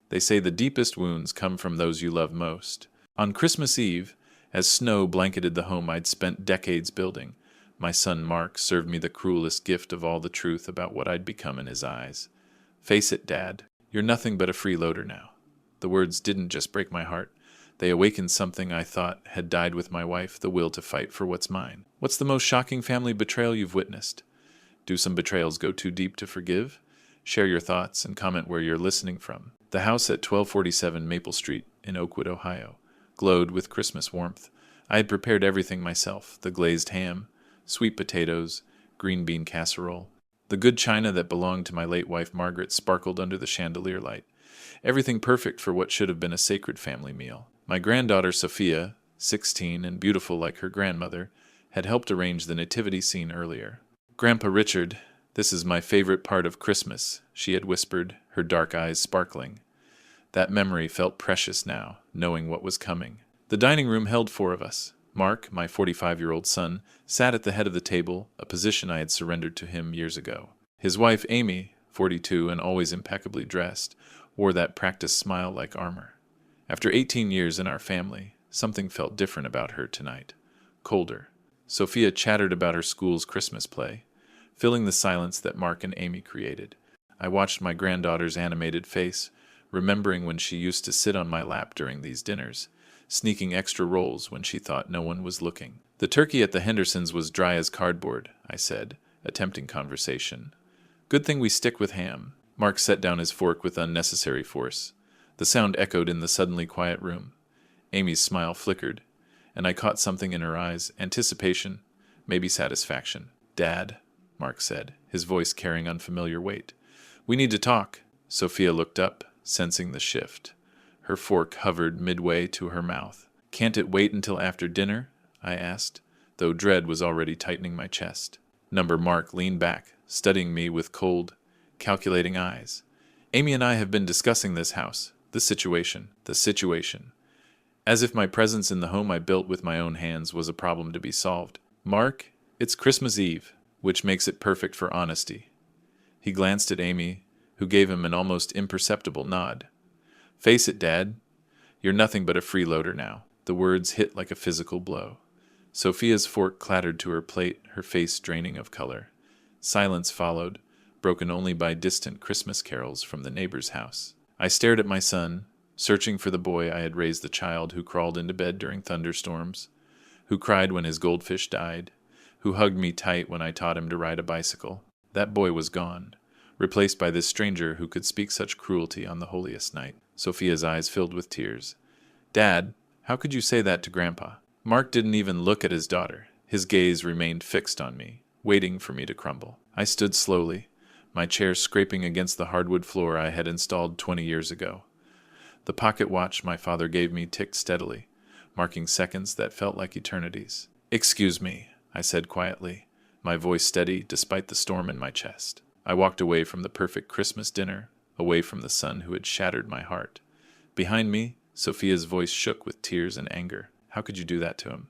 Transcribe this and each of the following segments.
They say the deepest wounds come from those you love most. On Christmas Eve, as snow blanketed the home I'd spent decades building, my son Mark served me the cruelest gift of all the truth about what I'd become in his eyes. Face it, Dad, you're nothing but a freeloader now. The words didn't just break my heart. They awakened something I thought had died with my wife, the will to fight for what's mine. What's the most shocking family betrayal you've witnessed? Do some betrayals go too deep to forgive? Share your thoughts and comment where you're listening from. The house at 1247 Maple Street in Oakwood, Ohio, glowed with Christmas warmth. I had prepared everything myself: the glazed ham, sweet potatoes, green bean casserole. The good china that belonged to my late wife Margaret sparkled under the chandelier light. Everything perfect for what should have been a sacred family meal. My granddaughter Sophia, 16 and beautiful like her grandmother, had helped arrange the nativity scene earlier. "Grandpa Richard, this is my favorite part of Christmas," she had whispered, her dark eyes sparkling. That memory felt precious now, knowing what was coming. The dining room held 4 of us. Mark, my 45-year-old son, sat at the head of the table, a position I had surrendered to him years ago. His wife, Amy, 42 and always impeccably dressed, wore that practiced smile like armor. After 18 years in our family, something felt different about her tonight. Colder. Sophia chattered about her school's Christmas play, filling the silence that Mark and Amy created. I watched my granddaughter's animated face, remembering when she used to sit on my lap during these dinners, sneaking extra rolls when she thought no one was looking. "The turkey at the Hendersons was dry as cardboard," I said, attempting conversation. "Good thing we stick with ham." Mark set down his fork with unnecessary force. The sound echoed in the suddenly quiet room. Amy's smile flickered, and I caught something in her eyes: anticipation, maybe satisfaction. "Dad," Mark said, his voice carrying unfamiliar weight. "We need to talk." Sophia looked up, sensing the shift. Her fork hovered midway to her mouth. "Can't it wait until after dinner?" I asked, though dread was already tightening my chest. Mark leaned back, studying me with cold, calculating eyes. "Amy and I have been discussing this house, the situation, as if my presence in the home I built with my own hands was a problem to be solved. Mark, it's Christmas Eve, which makes it perfect for honesty." He glanced at Amy, who gave him an almost imperceptible nod. "Face it, Dad, you're nothing but a freeloader now." The words hit like a physical blow. Sophia's fork clattered to her plate, her face draining of color. Silence followed, broken only by distant Christmas carols from the neighbor's house. I stared at my son, searching for the boy I had raised, the child who crawled into bed during thunderstorms, who cried when his goldfish died, who hugged me tight when I taught him to ride a bicycle. That boy was gone, replaced by this stranger who could speak such cruelty on the holiest night. Sophia's eyes filled with tears. "Dad, how could you say that to Grandpa?" Mark didn't even look at his daughter. His gaze remained fixed on me, waiting for me to crumble. I stood slowly, my chair scraping against the hardwood floor I had installed 20 years ago. The pocket watch my father gave me ticked steadily, marking seconds that felt like eternities. "Excuse me," I said quietly, my voice steady despite the storm in my chest. I walked away from the perfect Christmas dinner, away from the son who had shattered my heart. Behind me, Sophia's voice shook with tears and anger. "How could you do that to him?"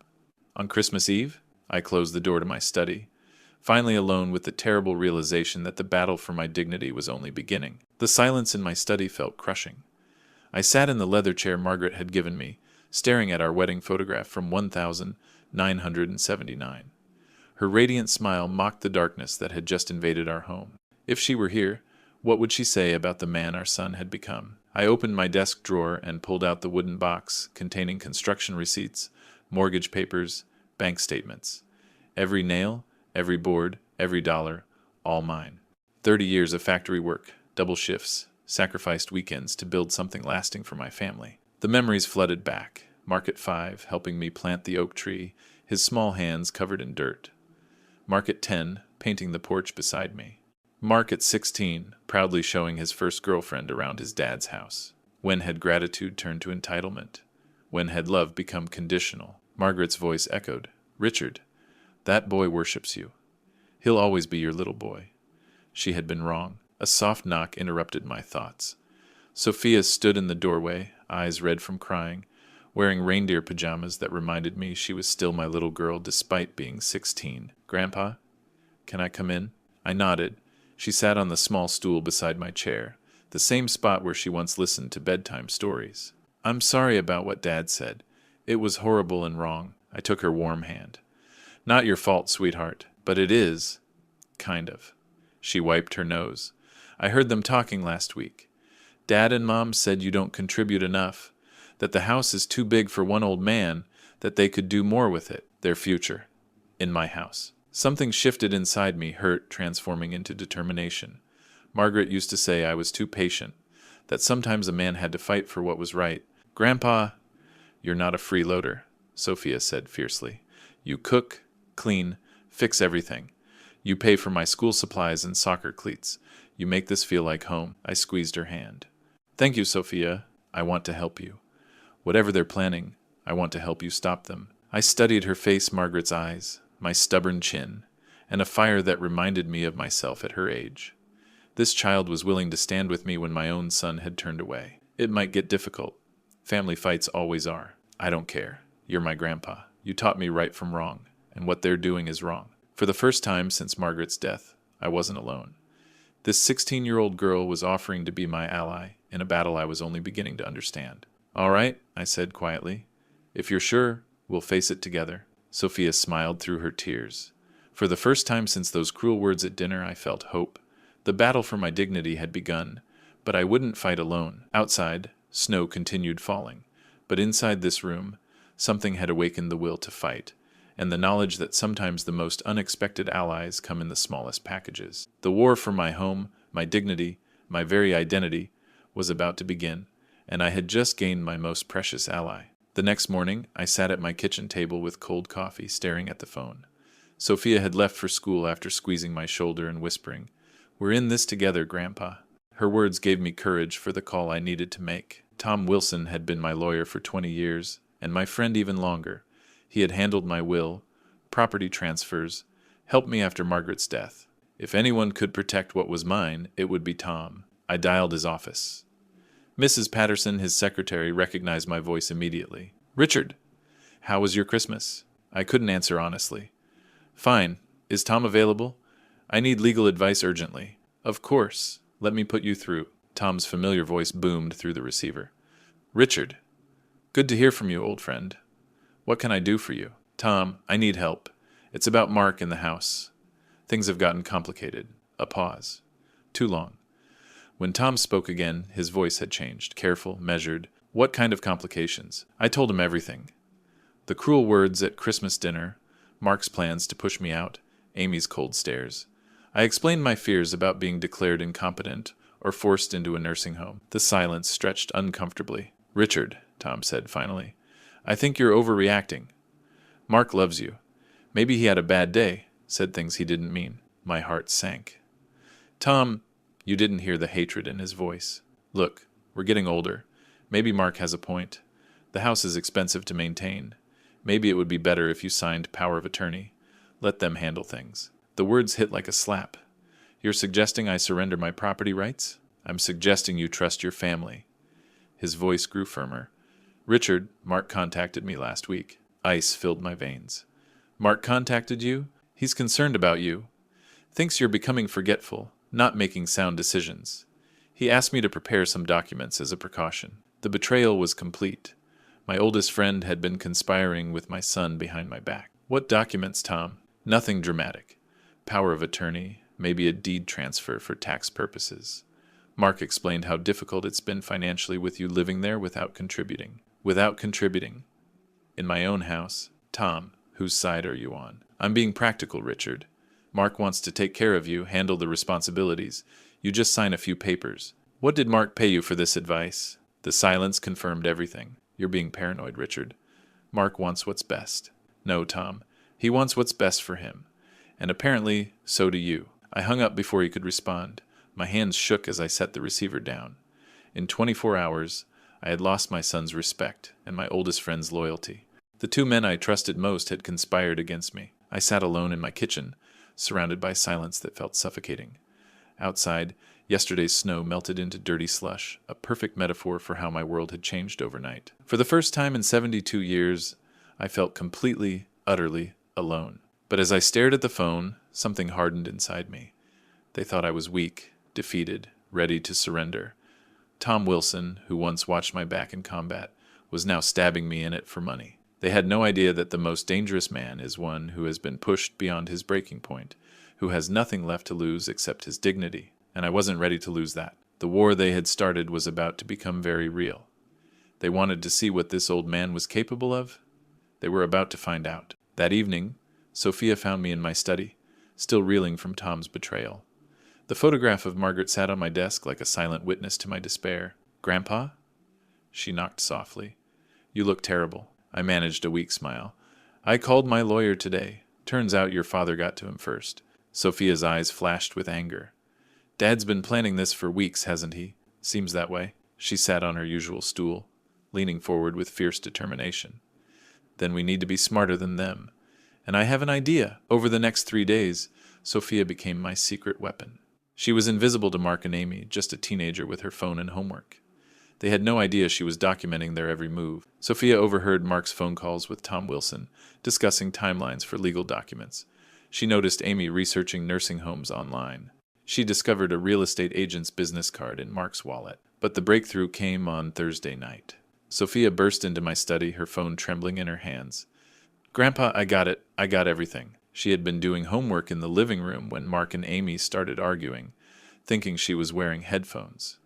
On Christmas Eve, I closed the door to my study, finally alone with the terrible realization that the battle for my dignity was only beginning. The silence in my study felt crushing. I sat in the leather chair Margaret had given me, staring at our wedding photograph from 1979. Her radiant smile mocked the darkness that had just invaded our home. If she were here, what would she say about the man our son had become? I opened my desk drawer and pulled out the wooden box containing construction receipts, mortgage papers, bank statements. Every nail, every board, every dollar, all mine. 30 years of factory work, double shifts, sacrificed weekends to build something lasting for my family. The memories flooded back. Mark at 5, helping me plant the oak tree, his small hands covered in dirt. Mark at 10, painting the porch beside me. Mark at 16, proudly showing his first girlfriend around his dad's house. When had gratitude turned to entitlement? When had love become conditional? Margaret's voice echoed. "Richard, that boy worships you. He'll always be your little boy." She had been wrong. A soft knock interrupted my thoughts. Sophia stood in the doorway, eyes red from crying, wearing reindeer pajamas that reminded me she was still my little girl despite being 16. "Grandpa, can I come in?" I nodded. She sat on the small stool beside my chair, the same spot where she once listened to bedtime stories. "I'm sorry about what Dad said. It was horrible and wrong." I took her warm hand. "Not your fault, sweetheart, but it is. Kind of." She wiped her nose. "I heard them talking last week. Dad and Mom said you don't contribute enough, that the house is too big for one old man, that they could do more with it, their future, in my house." Something shifted inside me, hurt transforming into determination. Margaret used to say I was too patient, that sometimes a man had to fight for what was right. "Grandpa, you're not a freeloader," Sophia said fiercely. "You cook, clean, fix everything. You pay for my school supplies and soccer cleats. You make this feel like home." I squeezed her hand. "Thank you, Sophia. I want to help you. Whatever they're planning, I want to help you stop them." I studied her face, Margaret's eyes, my stubborn chin, and a fire that reminded me of myself at her age. This child was willing to stand with me when my own son had turned away. "It might get difficult. Family fights always are. I don't care. You're my grandpa. You taught me right from wrong, and what they're doing is wrong." For the first time since Margaret's death, I wasn't alone. This 16-year-old girl was offering to be my ally in a battle I was only beginning to understand. "All right," I said quietly. "If you're sure, we'll face it together." Sophia smiled through her tears. For the first time since those cruel words at dinner, I felt hope. The battle for my dignity had begun, but I wouldn't fight alone. Outside, snow continued falling, but inside this room, something had awakened the will to fight, and the knowledge that sometimes the most unexpected allies come in the smallest packages. The war for my home, my dignity, my very identity, was about to begin, and I had just gained my most precious ally. The next morning, I sat at my kitchen table with cold coffee, staring at the phone. Sophia had left for school after squeezing my shoulder and whispering, "We're in this together, Grandpa." Her words gave me courage for the call I needed to make. Tom Wilson had been my lawyer for 20 years, and my friend even longer. He had handled my will, property transfers, helped me after Margaret's death. If anyone could protect what was mine, it would be Tom. I dialed his office. Mrs. Patterson, his secretary, recognized my voice immediately. "Richard, how was your Christmas?" I couldn't answer honestly. "Fine. Is Tom available? I need legal advice urgently." "Of course. Let me put you through." Tom's familiar voice boomed through the receiver. "Richard, good to hear from you, old friend. What can I do for you?" "Tom, I need help. It's about Mark in the house. Things have gotten complicated." A pause. Too long. When Tom spoke again, his voice had changed, careful, measured. "What kind of complications?" I told him everything. The cruel words at Christmas dinner, Mark's plans to push me out, Amy's cold stares. I explained my fears about being declared incompetent or forced into a nursing home. The silence stretched uncomfortably. "Richard," Tom said finally, "I think you're overreacting. Mark loves you. Maybe he had a bad day, said things he didn't mean." My heart sank. "Tom," you didn't hear the hatred in his voice. "Look, we're getting older. Maybe Mark has a point. The house is expensive to maintain. Maybe it would be better if you signed power of attorney. Let them handle things." The words hit like a slap. "You're suggesting I surrender my property rights?" "I'm suggesting you trust your family." His voice grew firmer. "Richard, Mark contacted me last week." Ice filled my veins. "Mark contacted you? He's concerned about you. Thinks you're becoming forgetful, not making sound decisions. He asked me to prepare some documents as a precaution." The betrayal was complete. My oldest friend had been conspiring with my son behind my back. "What documents, Tom?" "Nothing dramatic. Power of attorney, maybe a deed transfer for tax purposes." Mark explained how difficult it's been financially with you living there without contributing. "Without contributing. In my own house." "Tom, whose side are you on?" "I'm being practical, Richard. Mark wants to take care of you, handle the responsibilities. You just sign a few papers." "What did Mark pay you for this advice?" The silence confirmed everything. "You're being paranoid, Richard. Mark wants what's best." "No, Tom. He wants what's best for him. And apparently, so do you." I hung up before he could respond. My hands shook as I set the receiver down. In 24 hours, I had lost my son's respect and my oldest friend's loyalty. The two men I trusted most had conspired against me. I sat alone in my kitchen, surrounded by silence that felt suffocating. Outside, yesterday's snow melted into dirty slush, a perfect metaphor for how my world had changed overnight. For the first time in 72 years, I felt completely, utterly alone. But as I stared at the phone, something hardened inside me. They thought I was weak, defeated, ready to surrender. Tom Wilson, who once watched my back in combat, was now stabbing me in it for money. They had no idea that the most dangerous man is one who has been pushed beyond his breaking point, who has nothing left to lose except his dignity, and I wasn't ready to lose that. The war they had started was about to become very real. They wanted to see what this old man was capable of. They were about to find out. That evening, Sophia found me in my study, still reeling from Tom's betrayal. The photograph of Margaret sat on my desk like a silent witness to my despair. "Grandpa?" She knocked softly. "You look terrible." I managed a weak smile. "I called my lawyer today. Turns out your father got to him first." Sophia's eyes flashed with anger. "Dad's been planning this for weeks, hasn't he? Seems that way." She sat on her usual stool, leaning forward with fierce determination. "Then we need to be smarter than them. And I have an idea." Over the next 3 days, Sophia became my secret weapon. She was invisible to Mark and Amy, just a teenager with her phone and homework. They had no idea she was documenting their every move. Sophia overheard Mark's phone calls with Tom Wilson, discussing timelines for legal documents. She noticed Amy researching nursing homes online. She discovered a real estate agent's business card in Mark's wallet. But the breakthrough came on Thursday night. Sophia burst into my study, her phone trembling in her hands. "Grandpa, I got it. I got everything." She had been doing homework in the living room when Mark and Amy started arguing, thinking she was wearing headphones.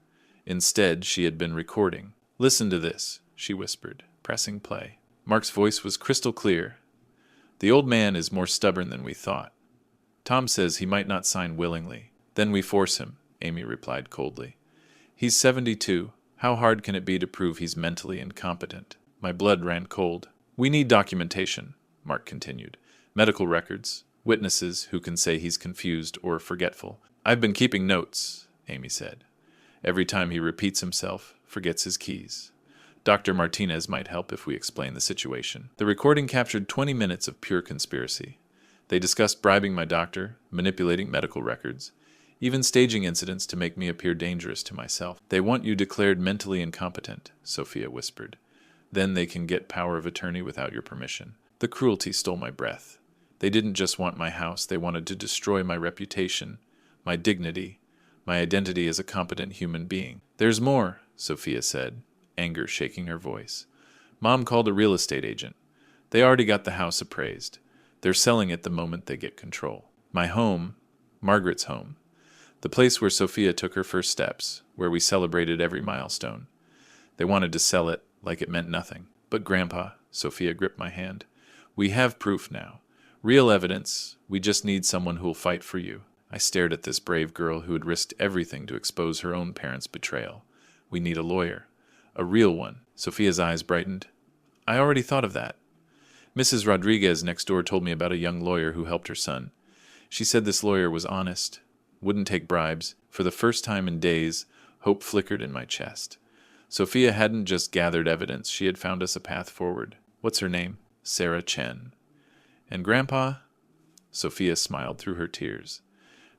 Instead, she had been recording. "Listen to this," she whispered, pressing play. Mark's voice was crystal clear. "The old man is more stubborn than we thought. Tom says he might not sign willingly. Then we force him," Amy replied coldly. "He's 72. How hard can it be to prove he's mentally incompetent?" My blood ran cold. "We need documentation," Mark continued. "Medical records, witnesses who can say he's confused or forgetful." "I've been keeping notes," Amy said. "Every time he repeats himself, forgets his keys. Dr. Martinez might help if we explain the situation." The recording captured 20 minutes of pure conspiracy. They discussed bribing my doctor, manipulating medical records, even staging incidents to make me appear dangerous to myself. "They want you declared mentally incompetent," Sophia whispered. "Then they can get power of attorney without your permission." The cruelty stole my breath. They didn't just want my house, they wanted to destroy my reputation, my dignity, my identity as a competent human being. "There's more," Sophia said, anger shaking her voice. "Mom called a real estate agent. They already got the house appraised. They're selling it the moment they get control. My home, Margaret's home, the place where Sophia took her first steps, where we celebrated every milestone. They wanted to sell it like it meant nothing. But Grandpa," Sophia gripped my hand, "we have proof now. Real evidence. We just need someone who'll fight for you." I stared at this brave girl who had risked everything to expose her own parents' betrayal. "We need a lawyer. A real one." Sophia's eyes brightened. "I already thought of that. Mrs. Rodriguez next door told me about a young lawyer who helped her son. She said this lawyer was honest, wouldn't take bribes." For the first time in days, hope flickered in my chest. Sophia hadn't just gathered evidence, she had found us a path forward. "What's her name?" "Sarah Chen." "And Grandpa?" Sophia smiled through her tears.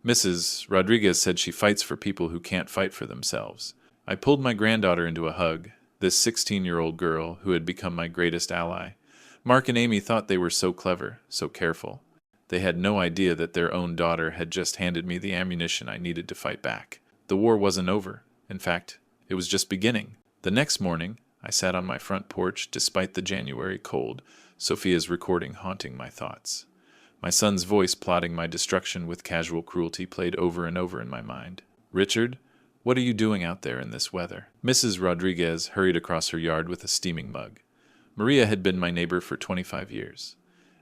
"Mrs. Rodriguez said she fights for people who can't fight for themselves." I pulled my granddaughter into a hug, this 16-year-old girl who had become my greatest ally. Mark and Amy thought they were so clever, so careful. They had no idea that their own daughter had just handed me the ammunition I needed to fight back. The war wasn't over. In fact, it was just beginning. The next morning, I sat on my front porch despite the January cold, Sophia's recording haunting my thoughts. My son's voice plotting my destruction with casual cruelty played over and over in my mind. "Richard, what are you doing out there in this weather?" Mrs. Rodriguez hurried across her yard with a steaming mug. Maria had been my neighbor for 25 years.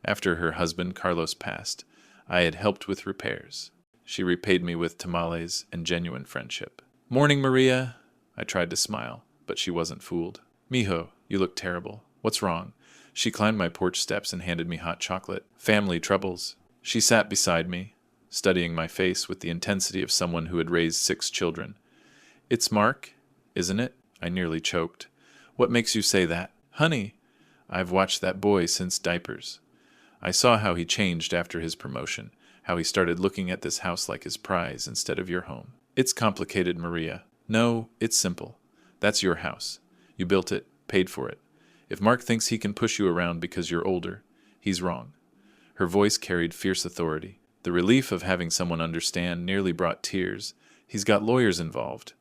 After her husband Carlos passed, I had helped with repairs. She repaid me with tamales and genuine friendship. "Morning, Maria." I tried to smile, but she wasn't fooled. "Mijo, you look terrible. What's wrong?" She climbed my porch steps and handed me hot chocolate. "Family troubles." She sat beside me, studying my face with the intensity of someone who had raised 6 children. "It's Mark, isn't it?" I nearly choked. "What makes you say that?" "Honey, I've watched that boy since diapers. I saw how he changed after his promotion, how he started looking at this house like his prize instead of your home." "It's complicated, Maria." "No, it's simple. That's your house. You built it, paid for it. If Mark thinks he can push you around because you're older, he's wrong." Her voice carried fierce authority. The relief of having someone understand nearly brought tears. "He's got lawyers involved.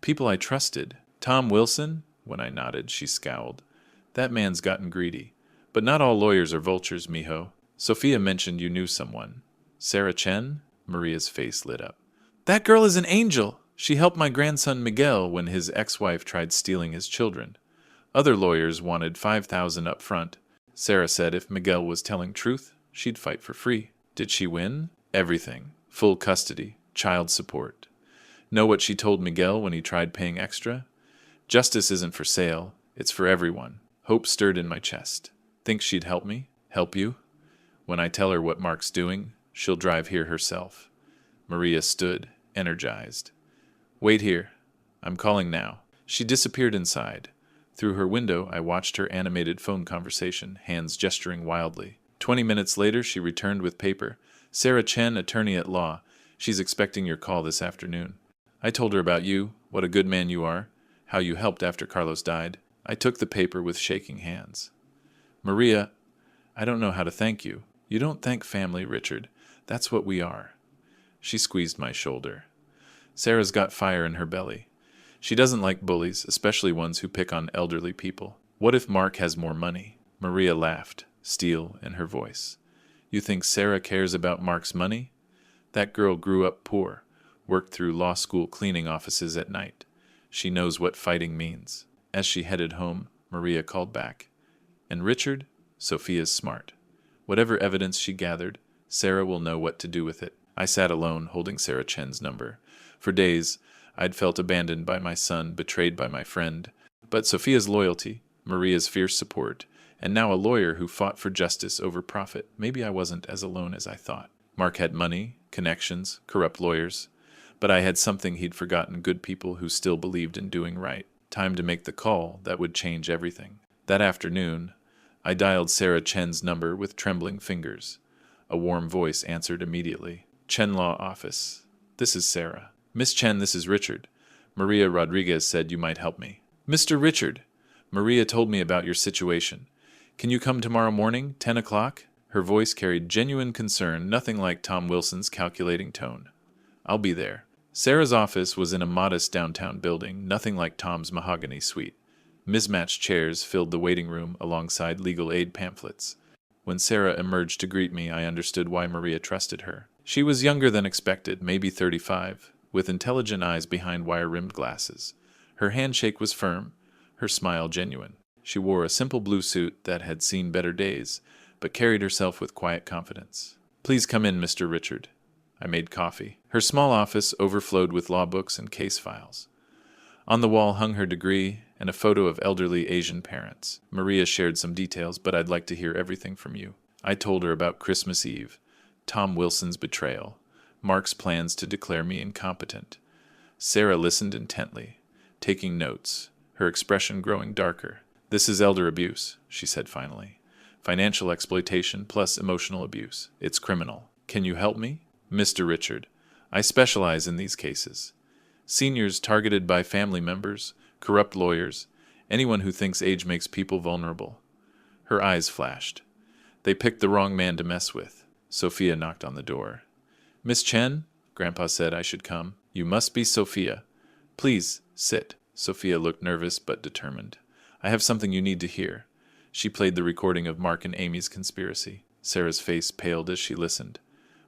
People I trusted. Tom Wilson? When I nodded, she scowled. That man's gotten greedy. But not all lawyers are vultures, mijo. Sophia mentioned you knew someone. Sarah Chen? Maria's face lit up. That girl is an angel! She helped my grandson Miguel when his ex-wife tried stealing his children. Other lawyers wanted $5,000 up front. Sarah said if Miguel was telling truth, she'd fight for free. Did she win? Everything. Full custody. Child support. Know what she told Miguel when he tried paying extra? Justice isn't for sale. It's for everyone. Hope stirred in my chest. Think she'd help me? Help you? When I tell her what Mark's doing, she'll drive here herself. Maria stood, energized. Wait here. I'm calling now. She disappeared inside. Through her window, I watched her animated phone conversation, hands gesturing wildly. 20 minutes later, she returned with paper. Sarah Chen, attorney at law. She's expecting your call this afternoon. I told her about you, what a good man you are, how you helped after Carlos died. I took the paper with shaking hands. Maria, I don't know how to thank you. You don't thank family, Richard. That's what we are. She squeezed my shoulder. Sarah's got fire in her belly. She doesn't like bullies, especially ones who pick on elderly people. What if Mark has more money? Maria laughed, steel in her voice. You think Sarah cares about Mark's money? That girl grew up poor, worked through law school cleaning offices at night. She knows what fighting means. As she headed home, Maria called back. And Richard? Sophia's smart. Whatever evidence she gathered, Sarah will know what to do with it. I sat alone, holding Sarah Chen's number. For days, I'd felt abandoned by my son, betrayed by my friend. But Sophia's loyalty, Maria's fierce support, and now a lawyer who fought for justice over profit. Maybe I wasn't as alone as I thought. Mark had money, connections, corrupt lawyers. But I had something he'd forgotten, good people who still believed in doing right. Time to make the call that would change everything. That afternoon, I dialed Sarah Chen's number with trembling fingers. A warm voice answered immediately. Chen Law Office. This is Sarah. Miss Chen, this is Richard. Maria Rodriguez said you might help me. Mr. Richard, Maria told me about your situation. Can you come tomorrow morning, 10 o'clock? Her voice carried genuine concern, nothing like Tom Wilson's calculating tone. I'll be there. Sarah's office was in a modest downtown building, nothing like Tom's mahogany suite. Mismatched chairs filled the waiting room alongside legal aid pamphlets. When Sarah emerged to greet me, I understood why Maria trusted her. She was younger than expected, maybe 35, with intelligent eyes behind wire-rimmed glasses. Her handshake was firm, her smile genuine. She wore a simple blue suit that had seen better days, but carried herself with quiet confidence. Please come in, Mr. Richard. I made coffee. Her small office overflowed with law books and case files. On the wall hung her degree and a photo of elderly Asian parents. Maria shared some details, but I'd like to hear everything from you. I told her about Christmas Eve, Tom Wilson's betrayal, Mark's plans to declare me incompetent. Sarah listened intently, taking notes, her expression growing darker. This is elder abuse, she said finally. Financial exploitation plus emotional abuse. It's criminal. Can you help me? Mr. Richard, I specialize in these cases. Seniors targeted by family members, corrupt lawyers, anyone who thinks age makes people vulnerable. Her eyes flashed. They picked the wrong man to mess with. Sophia knocked on the door. Miss Chen? Grandpa said I should come. You must be Sophia. Please, sit. Sophia looked nervous but determined. I have something you need to hear. She played the recording of Mark and Amy's conspiracy. Sarah's face paled as she listened.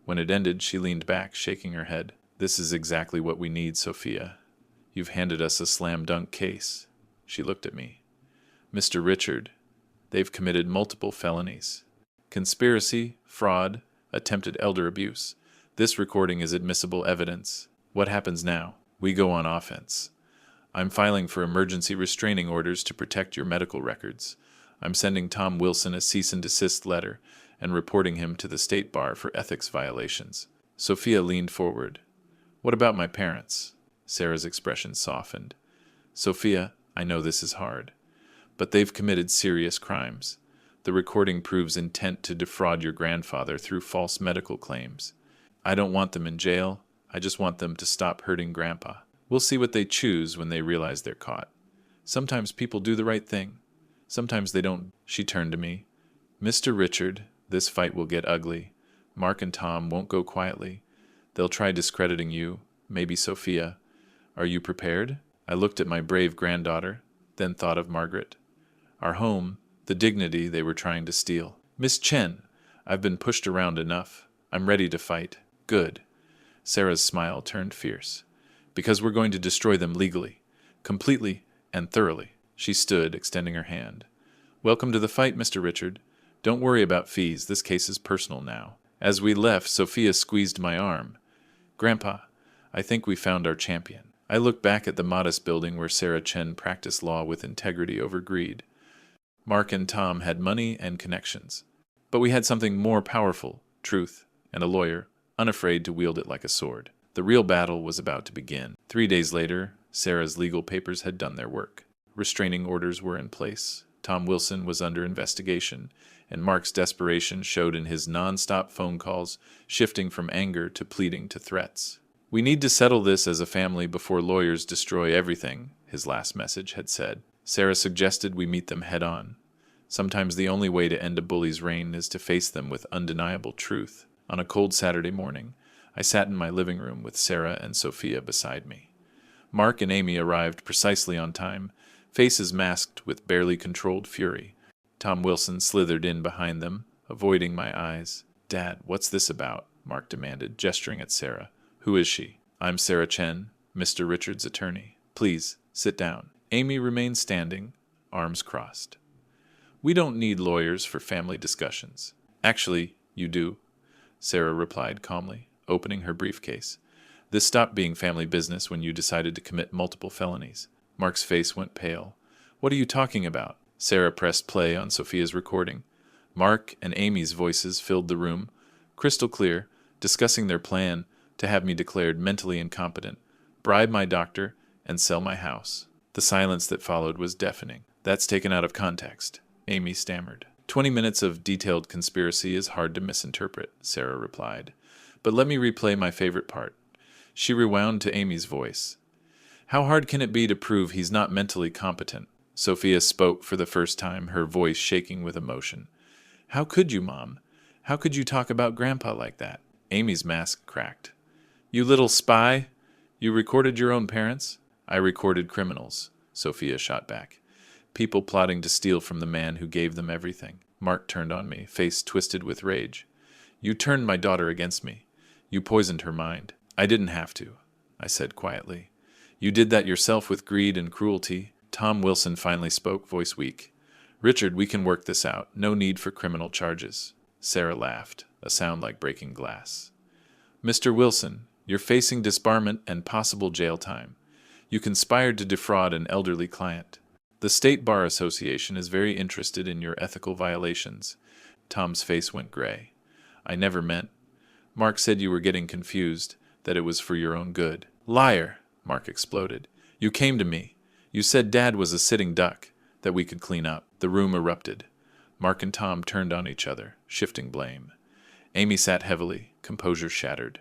When it ended, she leaned back, shaking her head. This is exactly what we need, Sophia. You've handed us a slam-dunk case. She looked at me. Mr. Richard, they've committed multiple felonies. Conspiracy, fraud, attempted elder abuse. This recording is admissible evidence. What happens now? We go on offense. I'm filing for emergency restraining orders to protect your medical records. I'm sending Tom Wilson a cease and desist letter and reporting him to the state bar for ethics violations. Sophia leaned forward. What about my parents? Sarah's expression softened. Sophia, I know this is hard, but they've committed serious crimes. The recording proves intent to defraud your grandfather through false medical claims. I don't want them in jail. I just want them to stop hurting Grandpa. We'll see what they choose when they realize they're caught. Sometimes people do the right thing. Sometimes they don't. She turned to me. Mr. Richard, this fight will get ugly. Mark and Tom won't go quietly. They'll try discrediting you, maybe Sophia. Are you prepared? I looked at my brave granddaughter, then thought of Margaret. Our home, the dignity they were trying to steal. Miss Chen, I've been pushed around enough. I'm ready to fight. Good. Sarah's smile turned fierce. Because we're going to destroy them legally, completely and thoroughly. She stood, extending her hand. Welcome to the fight, Mr. Richard. Don't worry about fees. This case is personal now. As we left, Sophia squeezed my arm. Grandpa, I think we found our champion. I looked back at the modest building where Sarah Chen practiced law with integrity over greed. Mark and Tom had money and connections. But we had something more powerful, truth, and a lawyer, unafraid to wield it like a sword. The real battle was about to begin. 3 days later, Sarah's legal papers had done their work. Restraining orders were in place. Tom Wilson was under investigation, and Mark's desperation showed in his non-stop phone calls, shifting from anger to pleading to threats. We need to settle this as a family before lawyers destroy everything, his last message had said. Sarah suggested we meet them head-on. Sometimes the only way to end a bully's reign is to face them with undeniable truth. On a cold Saturday morning, I sat in my living room with Sarah and Sophia beside me. Mark and Amy arrived precisely on time, faces masked with barely controlled fury. Tom Wilson slithered in behind them, avoiding my eyes. Dad, what's this about? Mark demanded, gesturing at Sarah. Who is she? I'm Sarah Chen, Mr. Richard's attorney. Please, sit down. Amy remained standing, arms crossed. We don't need lawyers for family discussions. Actually, you do, Sarah replied calmly, opening her briefcase. This stopped being family business when you decided to commit multiple felonies. Mark's face went pale. What are you talking about? Sarah pressed play on Sophia's recording. Mark and Amy's voices filled the room, crystal clear, discussing their plan to have me declared mentally incompetent, bribe my doctor, and sell my house. The silence that followed was deafening. That's taken out of context, Amy stammered. 20 minutes of detailed conspiracy is hard to misinterpret, Sarah replied. But let me replay my favorite part. She rewound to Amy's voice. How hard can it be to prove he's not mentally competent? Sophia spoke for the first time, her voice shaking with emotion. How could you, Mom? How could you talk about Grandpa like that? Amy's mask cracked. You little spy! You recorded your own parents? I recorded criminals, Sophia shot back. People plotting to steal from the man who gave them everything. Mark turned on me, face twisted with rage. You turned my daughter against me. You poisoned her mind. I didn't have to, I said quietly. You did that yourself with greed and cruelty. Tom Wilson finally spoke, voice weak. Richard, we can work this out. No need for criminal charges. Sarah laughed, a sound like breaking glass. Mr. Wilson, you're facing disbarment and possible jail time. You conspired to defraud an elderly client. The State Bar Association is very interested in your ethical violations. Tom's face went gray. I never meant. Mark said you were getting confused, that it was for your own good. Liar, Mark exploded. You came to me. You said Dad was a sitting duck, that we could clean up. The room erupted. Mark and Tom turned on each other, shifting blame. Amy sat heavily, composure shattered.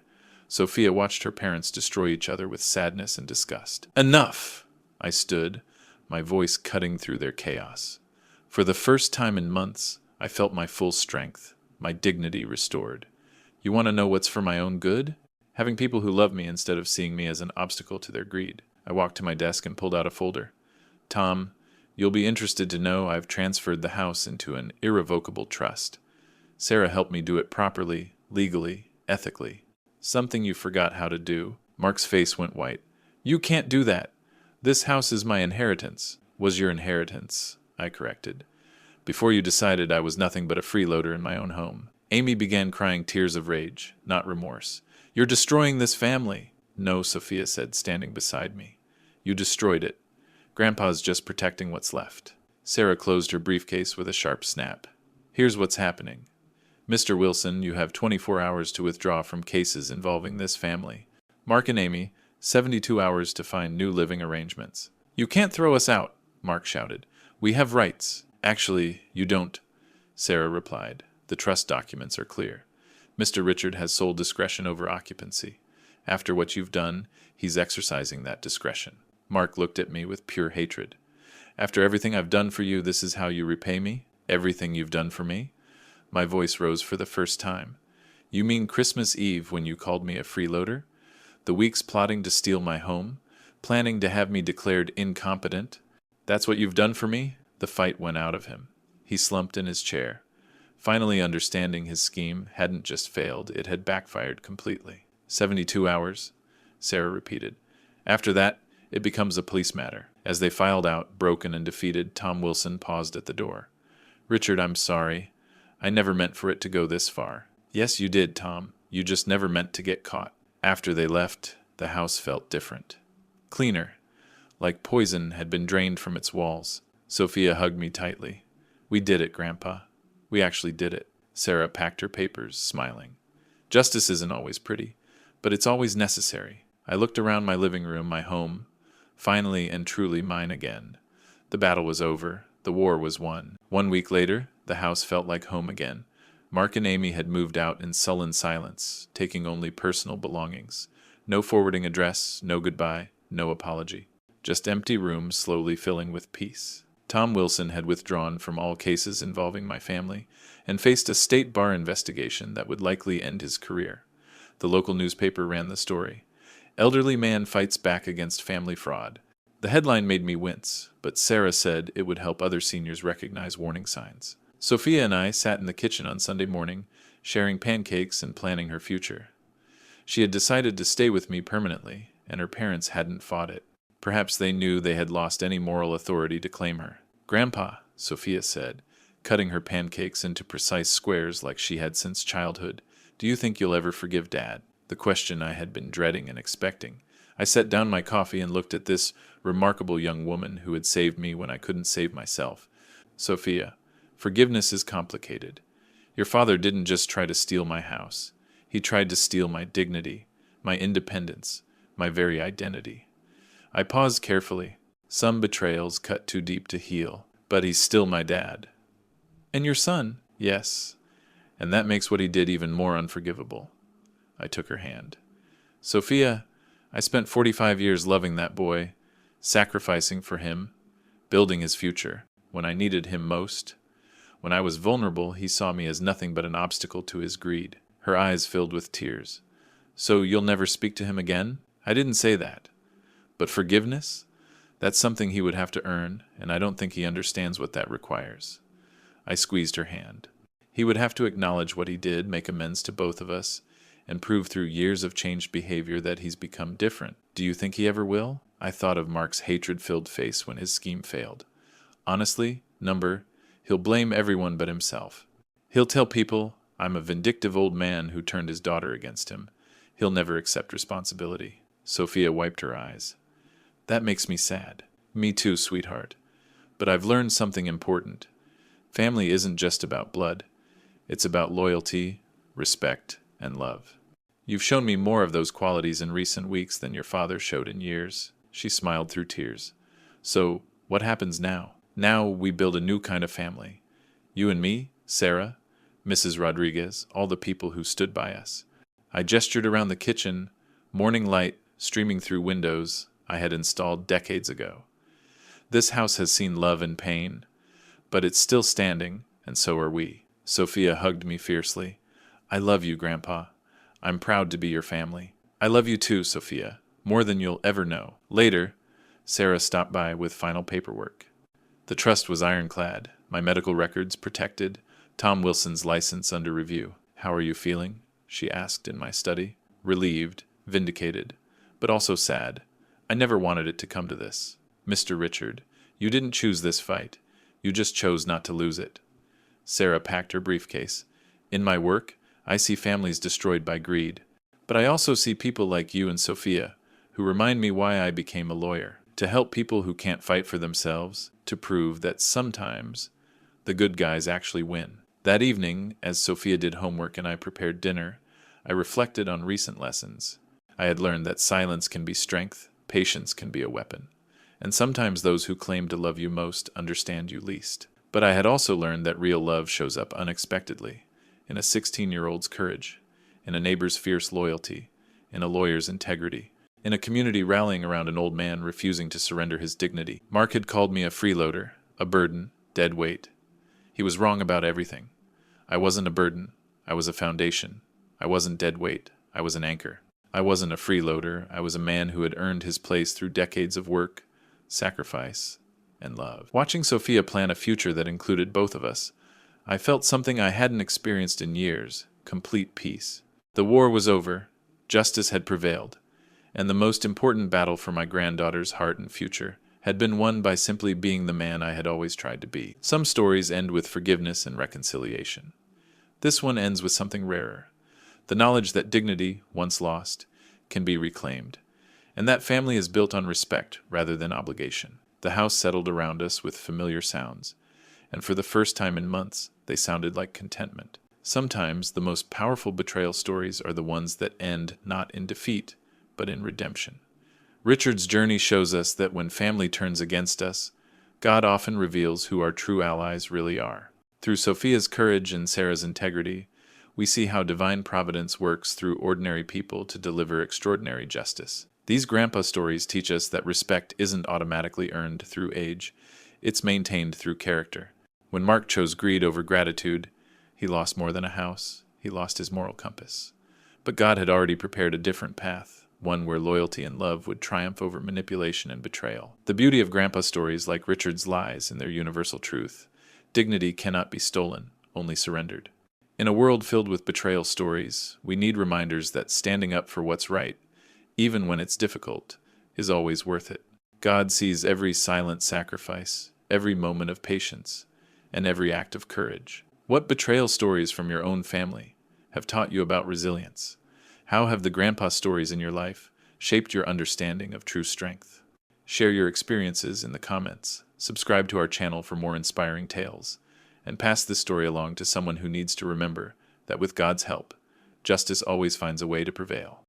Sophia watched her parents destroy each other with sadness and disgust. Enough! I stood, my voice cutting through their chaos. For the first time in months, I felt my full strength, my dignity restored. You want to know what's for my own good? Having people who love me instead of seeing me as an obstacle to their greed. I walked to my desk and pulled out a folder. Tom, you'll be interested to know I've transferred the house into an irrevocable trust. Sarah helped me do it properly, legally, ethically. Something you forgot how to do. Mark's face went white. You can't do that. This house is my inheritance. Was your inheritance, I corrected. Before you decided I was nothing but a freeloader in my own home. Amy began crying tears of rage, not remorse. You're destroying this family. No, Sophia said, standing beside me. You destroyed it. Grandpa's just protecting what's left. Sarah closed her briefcase with a sharp snap. Here's what's happening. Mr. Wilson, you have 24 hours to withdraw from cases involving this family. Mark and Amy, 72 hours to find new living arrangements. You can't throw us out, Mark shouted. We have rights. Actually, you don't, Sarah replied. The trust documents are clear. Mr. Richard has sole discretion over occupancy. After what you've done, he's exercising that discretion. Mark looked at me with pure hatred. After everything I've done for you, this is how you repay me? Everything you've done for me? My voice rose for the first time. You mean Christmas Eve when you called me a freeloader? The weeks plotting to steal my home? Planning to have me declared incompetent? That's what you've done for me? The fight went out of him. He slumped in his chair, finally understanding his scheme hadn't just failed, it had backfired completely. 72 hours, Sarah repeated. After that, it becomes a police matter. As they filed out, broken and defeated, Tom Wilson paused at the door. Richard, I'm sorry. I never meant for it to go this far. Yes, you did, Tom. You just never meant to get caught. After they left, the house felt different. Cleaner, like poison had been drained from its walls. Sophia hugged me tightly. We did it, Grandpa. We actually did it. Sarah packed her papers, smiling. Justice isn't always pretty, but it's always necessary. I looked around my living room, my home, finally and truly mine again. The battle was over. The war was won. 1 week later, the house felt like home again. Mark and Amy had moved out in sullen silence, taking only personal belongings. No forwarding address, no goodbye, no apology. Just empty rooms slowly filling with peace. Tom Wilson had withdrawn from all cases involving my family and faced a state bar investigation that would likely end his career. The local newspaper ran the story. Elderly man fights back against family fraud. The headline made me wince, but Sarah said it would help other seniors recognize warning signs. Sophia and I sat in the kitchen on Sunday morning, sharing pancakes and planning her future. She had decided to stay with me permanently, and her parents hadn't fought it. Perhaps they knew they had lost any moral authority to claim her. Grandpa, Sophia said, cutting her pancakes into precise squares like she had since childhood, do you think you'll ever forgive Dad? The question I had been dreading and expecting. I set down my coffee and looked at this remarkable young woman who had saved me when I couldn't save myself. Sophia, forgiveness is complicated. Your father didn't just try to steal my house. He tried to steal my dignity, my independence, my very identity. I paused carefully. Some betrayals cut too deep to heal, but he's still my dad. And your son? Yes. And that makes what he did even more unforgivable. I took her hand. Sophia, I spent 45 years loving that boy, sacrificing for him, building his future, when I needed him most. When I was vulnerable, he saw me as nothing but an obstacle to his greed. Her eyes filled with tears. So you'll never speak to him again? I didn't say that. But forgiveness? That's something he would have to earn, and I don't think he understands what that requires. I squeezed her hand. He would have to acknowledge what he did, make amends to both of us, and prove through years of changed behavior that he's become different. Do you think he ever will? I thought of Mark's hatred-filled face when his scheme failed. Honestly, he'll blame everyone but himself. He'll tell people I'm a vindictive old man who turned his daughter against him. He'll never accept responsibility. Sophia wiped her eyes. That makes me sad. Me too, sweetheart. But I've learned something important. Family isn't just about blood. It's about loyalty, respect, and love. You've shown me more of those qualities in recent weeks than your father showed in years. She smiled through tears. So, what happens now? Now we build a new kind of family. You and me, Sarah, Mrs. Rodriguez, all the people who stood by us. I gestured around the kitchen, morning light streaming through windows I had installed decades ago. This house has seen love and pain, but it's still standing, and so are we. Sophia hugged me fiercely. I love you, Grandpa. I'm proud to be your family. I love you too, Sophia, more than you'll ever know. Later, Sarah stopped by with final paperwork. The trust was ironclad, my medical records protected, Tom Wilson's license under review. How are you feeling? She asked in my study. Relieved, vindicated, but also sad. I never wanted it to come to this. Mr. Richard, you didn't choose this fight. You just chose not to lose it. Sarah packed her briefcase. In my work, I see families destroyed by greed. But I also see people like you and Sophia, who remind me why I became a lawyer. To help people who can't fight for themselves, to prove that sometimes the good guys actually win. That evening, as Sophia did homework and I prepared dinner, I reflected on recent lessons. I had learned that silence can be strength, patience can be a weapon, and sometimes those who claim to love you most understand you least. But I had also learned that real love shows up unexpectedly, in a 16-year-old's courage, in a neighbor's fierce loyalty, in a lawyer's integrity, in a community rallying around an old man refusing to surrender his dignity. Mark had called me a freeloader, a burden, dead weight. He was wrong about everything. I wasn't a burden. I was a foundation. I wasn't dead weight. I was an anchor. I wasn't a freeloader. I was a man who had earned his place through decades of work, sacrifice, and love. Watching Sophia plan a future that included both of us, I felt something I hadn't experienced in years: complete peace. The war was over, justice had prevailed, and the most important battle for my granddaughter's heart and future had been won by simply being the man I had always tried to be. Some stories end with forgiveness and reconciliation. This one ends with something rarer: the knowledge that dignity, once lost, can be reclaimed, and that family is built on respect rather than obligation. The house settled around us with familiar sounds, and for the first time in months, they sounded like contentment. Sometimes the most powerful betrayal stories are the ones that end not in defeat, but in redemption. Richard's journey shows us that when family turns against us, God often reveals who our true allies really are. Through Sophia's courage and Sarah's integrity, we see how divine providence works through ordinary people to deliver extraordinary justice. These grandpa stories teach us that respect isn't automatically earned through age, it's maintained through character. When Mark chose greed over gratitude, he lost more than a house, he lost his moral compass. But God had already prepared a different path, one where loyalty and love would triumph over manipulation and betrayal. The beauty of grandpa stories like Richard's lies in their universal truth: dignity cannot be stolen, only surrendered. In a world filled with betrayal stories, we need reminders that standing up for what's right, even when it's difficult, is always worth it. God sees every silent sacrifice, every moment of patience, and every act of courage. What betrayal stories from your own family have taught you about resilience? How have the grandpa stories in your life shaped your understanding of true strength? Share your experiences in the comments, subscribe to our channel for more inspiring tales, and pass this story along to someone who needs to remember that with God's help, justice always finds a way to prevail.